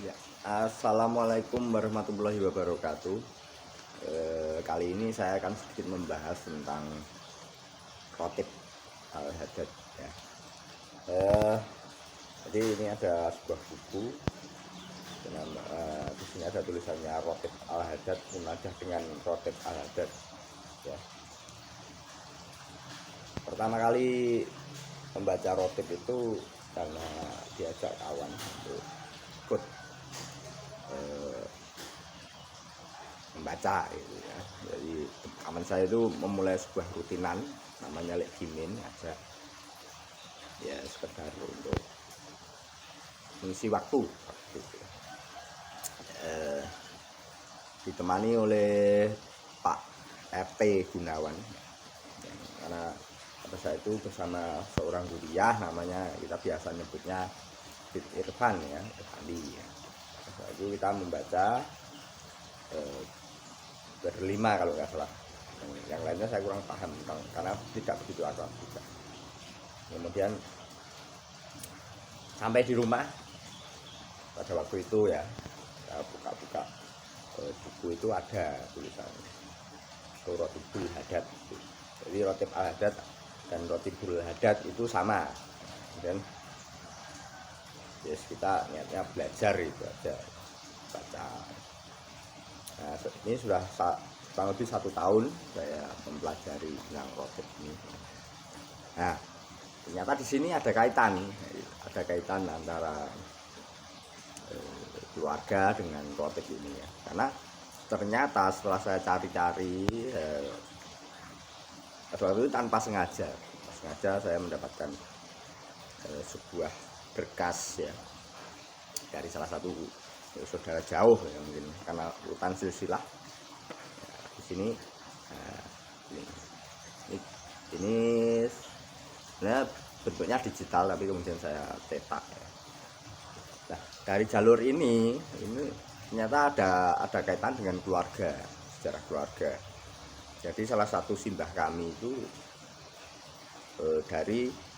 Ya, Assalamualaikum warahmatullahi wabarakatuh. Kali ini saya akan sedikit membahas tentang Khatib Al-Haddad. Ya. Jadi ini ada sebuah buku. Di sini ada tulisannya Khatib Al-Haddad, munajah dengan Khatib Al-Haddad. Ya. Pertama kali membaca Khatib itu karena diajak kawan untuk ikut membaca gitu ya. Jadi kawan saya itu memulai sebuah rutinan namanya Lek Gimin aja ya, sekedar untuk mengisi waktu gitu. Ditemani oleh Pak RT Gunawan karena pada saya itu bersama seorang kuliah namanya, kita biasa nyebutnya Irfan ya, Irfandi ya. Setelah itu kita membaca berlima kalau nggak salah. Yang lainnya saya kurang paham karena tidak begitu akrab juga. Kemudian sampai di rumah pada waktu itu ya, saya buka-buka buku itu ada tulisan Khatibul Haddad. Jadi Khatib Al-Haddad dan Khatibul Haddad itu sama. Kemudian yes, kita niatnya belajar itu aja, baca. Nah, ini sudah kurang lebih 1 tahun saya mempelajari tentang Khatib ini. Nah, ternyata di sini ada kaitan antara keluarga dengan Khatib ini ya. Karena ternyata setelah saya cari-cari, waktu itu tanpa sengaja saya mendapatkan sebuah berkas ya dari salah satu saudara jauh ya, mungkin karena urutan silsilah ya, di sini. Nah, ini sebenarnya bentuknya digital tapi kemudian saya cetak ya. Nah, dari jalur ini ternyata ada kaitan dengan keluarga, sejarah keluarga. Jadi salah satu simbah kami itu dari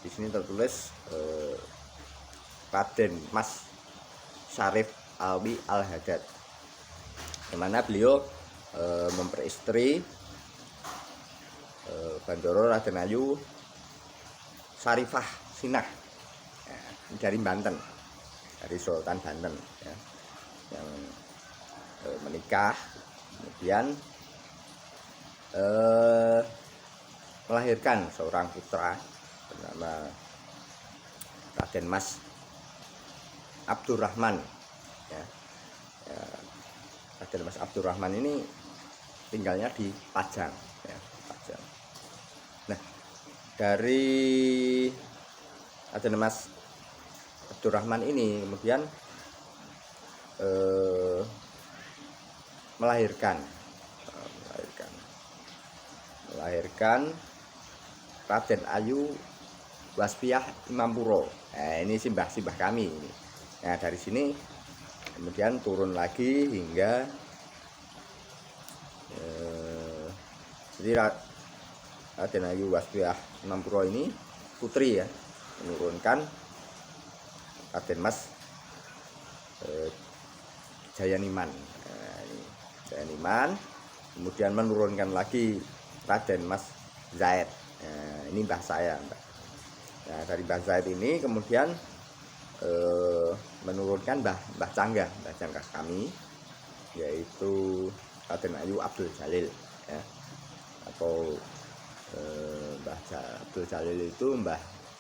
di sini tertulis Raden Mas Syarif Alwi Al-Haddad, di mana beliau memperistri Bandoro Raden Ayu Syarifah Sinah ya, dari Banten, dari Sultan Banten ya, yang menikah kemudian melahirkan seorang putra bernama Raden Mas Abdurrahman ya. Raden Mas Abdurrahman ini tinggalnya di Pajang ya, Pajang. Nah, dari Raden Mas Abdurrahman ini kemudian melahirkan Raden Ayu Waspiah Imampuro. Nah, ini simbah kami ini. Nah, dari sini kemudian turun lagi hingga jadi Raden Ayu Waspiah Imampuro ini putri ya, menurunkan Raden Mas Jayaniman. Nah, Jayaniman kemudian menurunkan lagi Raden Mas Zaid. Nah, ini mbah saya. Nah, dari Mbah Zaid ini kemudian menurunkan Mbah Canggah kami, yaitu Raden Ayu Abdul Jalil ya. Atau Mbah Abdul Jalil itu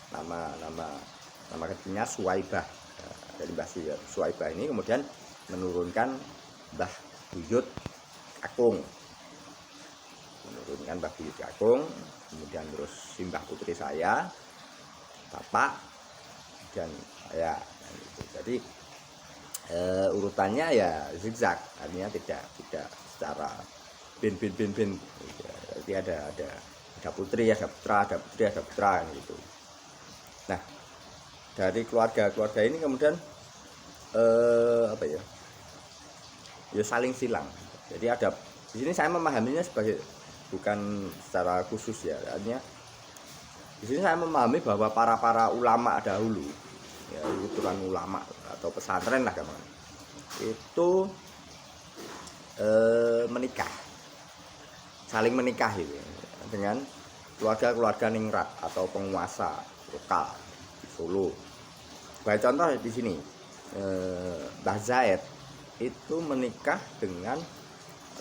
nama kecilnya Suwaibah. Nah, dari Mbah Suwaibah ini kemudian menurunkan Mbah Buyut Kakung. Kemudian terus simbah putri saya, bapak dan saya gitu. Jadi urutannya ya zigzag, artinya tidak secara bin jadi ada putri, ada putra gitu. Nah, dari keluarga ini kemudian ya saling silang. Jadi ada di sini saya memahaminya sebagai bukan secara khusus ya, artinya di sini saya memahami bahwa para ulama dahulu ya, uturan ulama atau pesantren lah gampang. Itu menikah, saling menikah itu dengan keluarga-keluarga ningrat atau penguasa lokal di Solo. Baik contoh di sini, Mbah Zaid itu menikah dengan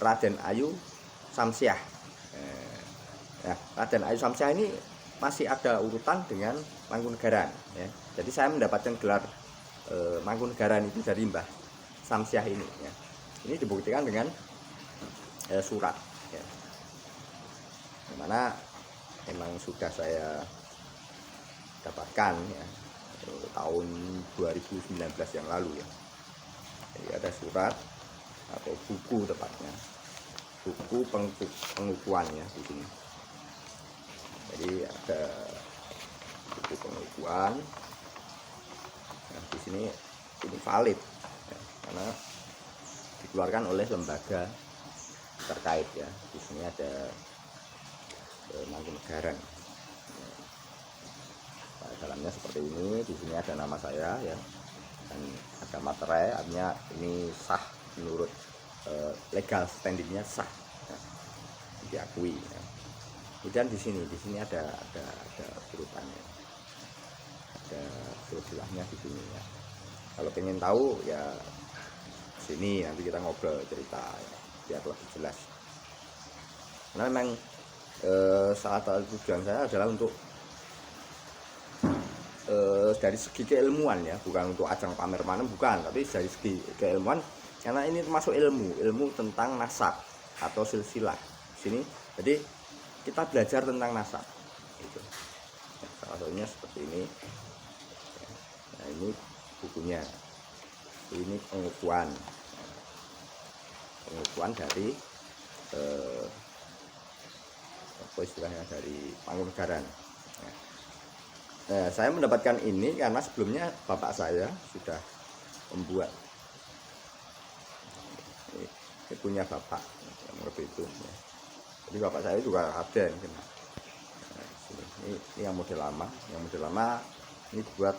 Raden Ayu Samsiah. Nah, Raden Ayu Samsiah ini masih ada urutan dengan Mangkunegaran. Ya. Jadi saya mendapatkan gelar Mangkunegaran itu dari Mbah Samsiah ini. Ya. Ini dibuktikan dengan surat. Ya. Dimana memang sudah saya dapatkan ya, tahun 2019 yang lalu ya. Jadi ada surat atau buku tepatnya, buku pengukuhannya di sini. Jadi ada buku pengukuhan. Nah, di sini ini valid ya, karena dikeluarkan oleh lembaga terkait ya. Di sini ada Mangkunegaran. Nah, dalamnya seperti ini. Di sini ada nama saya ya, dan ada materai, artinya ini sah menurut legal standingnya sah ya, diakui ya. Kemudian di sini ada urutannya, ada silsilahnya di sini ya. Kalau pengen tahu ya sini, nanti kita ngobrol cerita ya, biar lebih jelas. Karena memang salah satu tujuan saya adalah untuk dari segi keilmuan ya, bukan untuk ajang pamer manem, bukan, tapi dari segi keilmuan, karena ini termasuk ilmu tentang nasab atau silsilah sini. Jadi kita belajar tentang nasab gitu. Salah satunya seperti ini. Nah, ini bukunya, ini pengukuhan dari apa istilahnya, dari Mangkunegaran. Nah, saya mendapatkan ini karena sebelumnya bapak saya sudah membuat. Ini punya bapak yang seperti itu. Jadi bapak saya juga ada yang kena. Nah, ini yang model lama, ini buat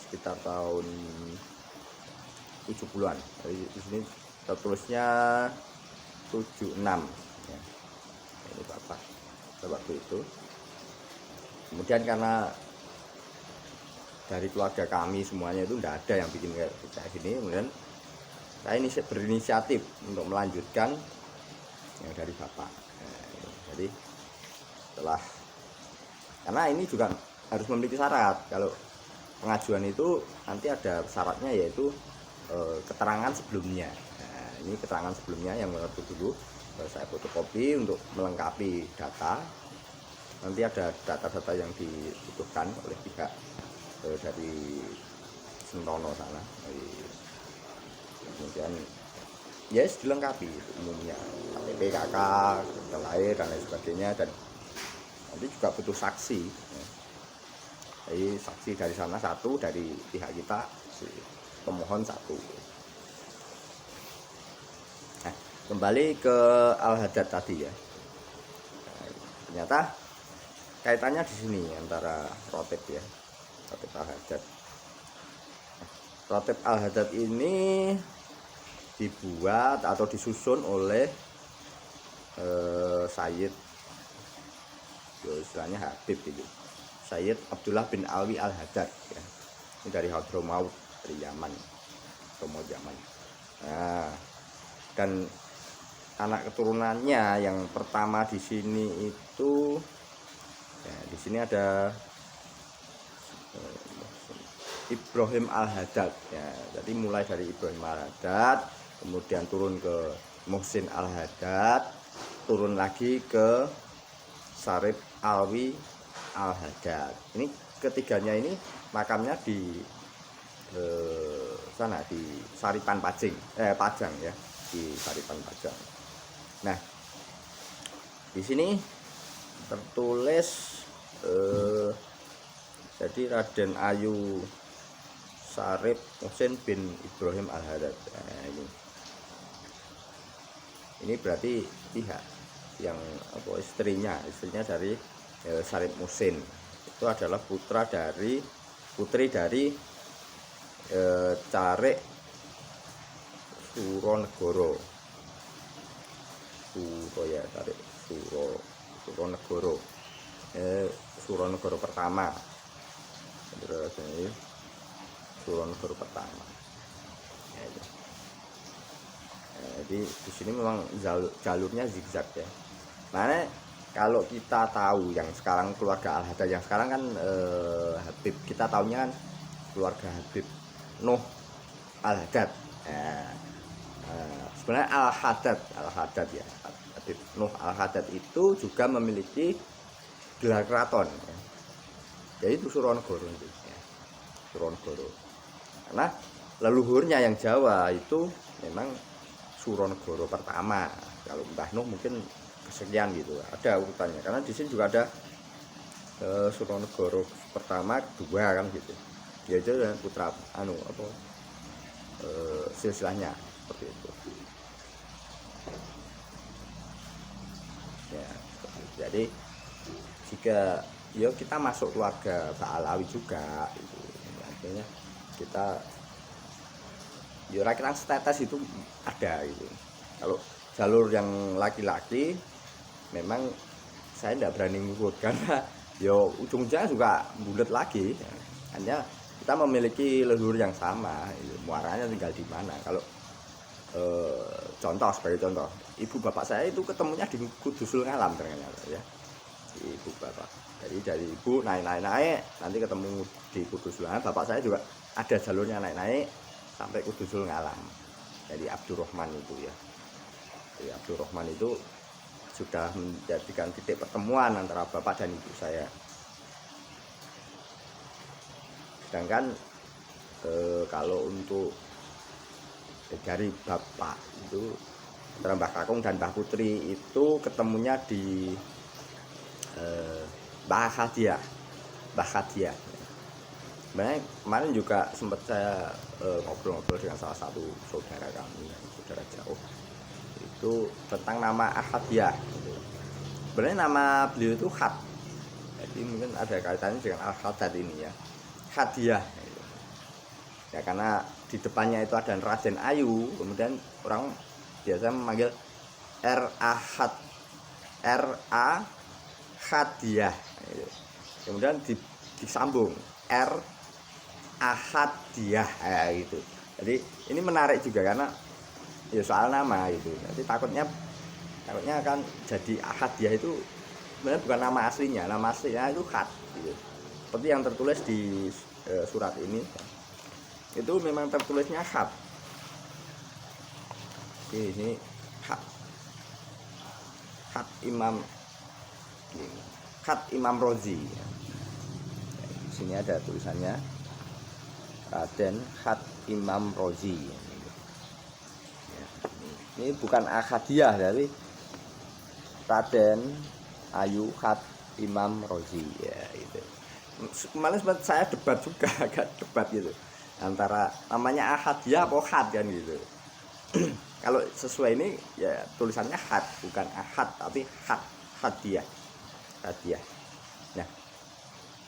sekitar tahun 70-an. Jadi di sini tertulisnya 76 ya. Ini bapak waktu itu. Kemudian karena dari keluarga kami semuanya itu tidak ada yang bikin kayak gini, kemudian saya ini berinisiatif untuk melanjutkan yang dari bapak. Nah, jadi setelah, karena ini juga harus memiliki syarat. Kalau pengajuan itu nanti ada syaratnya, yaitu keterangan sebelumnya. Nah, ini keterangan sebelumnya yang menurut dulu saya fotokopi untuk melengkapi data. Nanti ada data-data yang dibutuhkan oleh pihak dari Sentono sana. Kemudian yes, dilengkapi umumnya KTP, KK, tanggal lahir dan lain sebagainya, dan nanti juga butuh saksi. Jadi saksi dari sana satu, dari pihak kita si pemohon satu. Nah, kembali ke Al-Haddad tadi ya. Nah, ternyata kaitannya di sini antara Rotib ya, Rotib Al-Haddad. Rotib Al-Haddad ini dibuat atau disusun oleh Sayyid, istilahnya Habib itu, Sayyid Abdullah bin Alwi Al-Haddad ya. Ini dari Hadramaut, dari Yaman, Hadramaut Yaman. Nah, dan anak keturunannya yang pertama di sini itu ya, di sini ada Ibrahim Al-Haddad ya. Jadi mulai dari Ibrahim Al-Haddad, kemudian turun ke Muhsin Al-Haddad, turun lagi ke Sarip Alwi Al-Haddad. Ini ketiganya ini makamnya di sana, di Saripan Pajang ya, di Saripan Pajang. Nah, di sini tertulis jadi Raden Ayu Sarip Muhsin bin Ibrahim Al-Haddad. Nah, ini berarti pihak yang istrinya dari Sarip Muhsin itu adalah putri dari Carik Suronegoro. Suraya Carik Suronegoro. Suronegoro pertama. Suronegoro pertama. Jadi di sini memang jalurnya zigzag ya. Mana kalau kita tahu yang sekarang keluarga Al-Haddad yang sekarang kan Habib, kita tahunya kan keluarga Habib Nuh Al-Haddad. Sebenarnya Al-Haddad ya, Habib Nuh Al-Haddad itu juga memiliki gelar keraton ya. Jadi itu Suronegoro itu ya. Suronegoro. Karena leluhurnya yang Jawa itu memang Suronegoro pertama. Kalau Mbah Nuh mungkin kesekian gitu, ada urutannya. Karena di sini juga ada Suronegoro pertama, kedua kan gitu. Ya itu dan putra silsilahnya seperti itu. Ya, jadi jika ya kita masuk keluarga Ba'alawi juga itu, artinya kita ya kita status itu ada gitu. Kalau jalur yang laki-laki memang saya tidak berani ngikut karena yo ujung-ujungnya juga bulat lagi. Hanya kita memiliki leluhur yang sama, muaranya tinggal di mana. Kalau contoh sebagai contoh, ibu bapak saya itu ketemunya di Kudusul Ngalam ternyata ya. Ibu bapak. Jadi dari ibu naik nanti ketemu di Kudusul Ngalam. Bapak saya juga ada jalurnya naik sampai Kudusul Ngalam. Jadi Abdurrahman itu ya. Jadi Abdurrahman itu sudah menjadikan titik pertemuan antara bapak dan ibu saya. Sedangkan kalau untuk dari bapak itu antara Mbah Kakung dan Mbah Putri itu ketemunya di Mbah Khadiah. Sebenarnya kemarin juga sempat saya ngobrol-ngobrol dengan salah satu saudara kami, saudara jauh, itu tentang nama Ahadiah. Sebenarnya nama beliau itu Khat, jadi mungkin ada kaitannya dengan Al-Haddad ini ya, Hadiah. Ya karena di depannya itu ada Raden Ayu, kemudian orang biasa memanggil R.A. Hadiah. Kemudian disambung Ahadiah gitu. Jadi ini menarik juga karena ya soal nama itu. Nanti takutnya akan jadi Ahadiah itu sebenarnya bukan nama aslinya. Nama aslinya itu Khat gitu. Seperti yang tertulis di surat ini. Itu memang tertulisnya Khat. Ini Khat Imam Rozi. Di sini ada tulisannya Raden Khat Imam Rozi. Ini bukan Ahadiah, dari Raden Ayu Khat Imam Rozi ya itu. Kemarin sempat saya debat juga, agak debat gitu antara namanya Ahadiah atau Khat kan gitu. Kalau sesuai ini ya tulisannya Khat, bukan Ahad tapi Khat, Hadiah. Nah,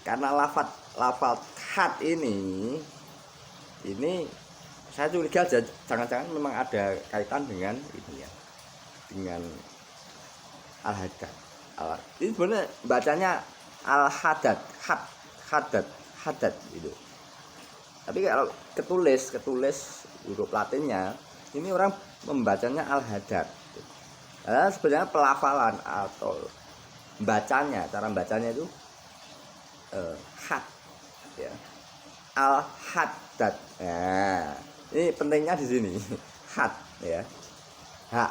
karena lafaz Khat ini saya curiga aja, jangan-jangan memang ada kaitan dengan ini ya, dengan Al-Haddad. Ini sebenarnya bacanya Al-Haddad, Haddad itu. Tapi kalau ketulis huruf Latinnya, ini orang membacanya Al-Haddad. Nah, sebenarnya pelafalan atau cara bacanya itu Had ya. Al-Haddad. Nah, ini pentingnya di sini. Had ya. Ha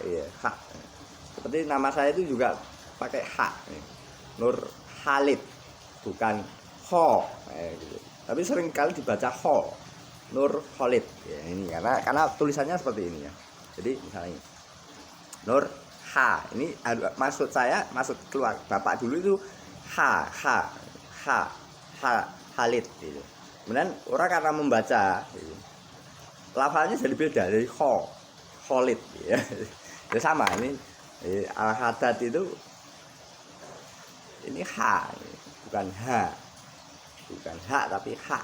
ya, ha. Seperti nama saya itu juga pakai ha. Nur Khalid, bukan Ho gitu. Tapi sering kali dibaca Ho. Nur Khalid ya, ini karena tulisannya seperti ini ya. Jadi misalnya Nur Ha, ini maksud keluar bapak dulu itu Khalid gitu. Kemudian orang karena membaca gitu, lafalnya jadi beda dari Khalid ya. Ya sama ini Al-Haddad itu ini bukan ha tapi ha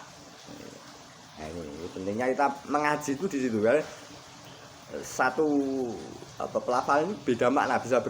pentingnya kita mengaji itu di situ kan. Satu pelafalan ini beda makna, bisa